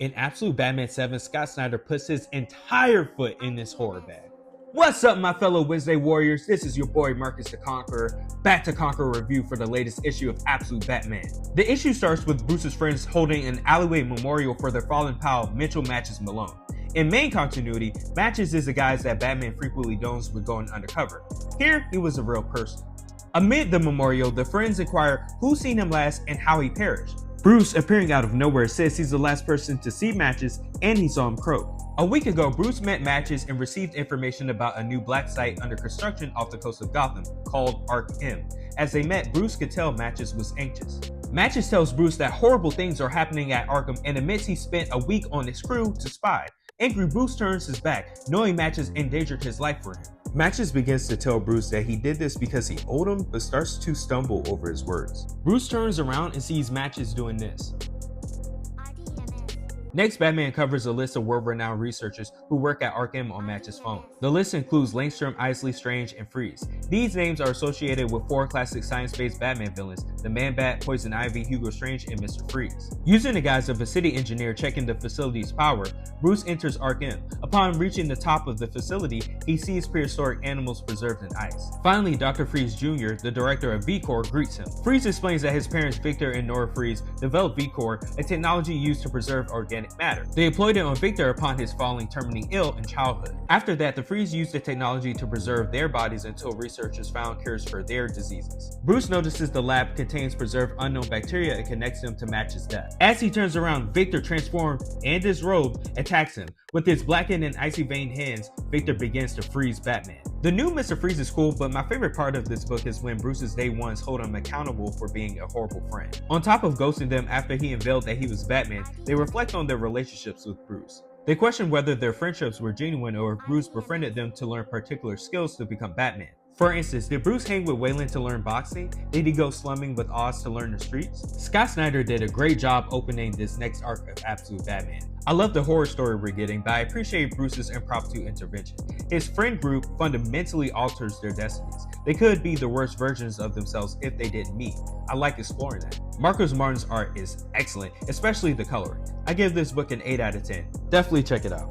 In Absolute Batman 7, Scott Snyder puts his entire foot in this horror bag. What's up, my fellow Wednesday Warriors? This is your boy Marcus the Conqueror, back to Conqueror review for the latest issue of Absolute Batman. The issue starts with Bruce's friends holding an alleyway memorial for their fallen pal, Mitchell Matches Malone. In main continuity, Matches is the guys that Batman frequently knows with going undercover. Here, he was a real person. Amid the memorial, the friends inquire who's seen him last and how he perished. Bruce, appearing out of nowhere, says he's the last person to see Matches and he saw him croak. A week ago, Bruce met Matches and received information about a new black site under construction off the coast of Gotham called Arkham. As they met, Bruce could tell Matches was anxious. Matches tells Bruce that horrible things are happening at Arkham and admits he spent a week on his crew to spy. Angry, Bruce turns his back, knowing Matches endangered his life for him. Matches begins to tell Bruce that he did this because he owed him, but starts to stumble over his words. Bruce turns around and sees Matches doing this. Next, Batman covers a list of world-renowned researchers who work at Arkham on Matches' phone. The list includes Langstrom, Isley, Strange, and Freeze. These names are associated with 4 classic science-based Batman villains, the Man-Bat, Poison Ivy, Hugo Strange, and Mr. Freeze. Using the guise of a city engineer checking the facility's power, Bruce enters Arkham. Upon reaching the top of the facility, he sees prehistoric animals preserved in ice. Finally, Dr. Freeze Jr., the director of V-Corps, greets him. Freeze explains that his parents Victor and Nora Freeze developed V-Corps, a technology used to preserve organic matter. They employed it on Victor upon his falling terminally ill in childhood. After that, the Freeze used the technology to preserve their bodies until researchers found cures for their diseases. Bruce notices the lab contains preserved unknown bacteria and connects him to Matches' death. As he turns around, Victor, transformed and disrobed, attacks him. With his blackened and icy veined hands, Victor begins to freeze Batman. The new Mr. Freeze is cool, but my favorite part of this book is when Bruce's day ones hold him accountable for being a horrible friend. On top of ghosting them after he unveiled that he was Batman, they reflect on their relationships with Bruce. They question whether their friendships were genuine or if Bruce befriended them to learn particular skills to become Batman. For instance, did Bruce hang with Wayland to learn boxing? Did he go slumming with Oz to learn the streets? Scott Snyder did a great job opening this next arc of Absolute Batman. I love the horror story we're getting, but I appreciate Bruce's impromptu intervention. His friend group fundamentally alters their destinies. They could be the worst versions of themselves if they didn't meet. I like exploring that. Marcos Martin's art is excellent, especially the coloring. I give this book an 8 out of 10. Definitely check it out.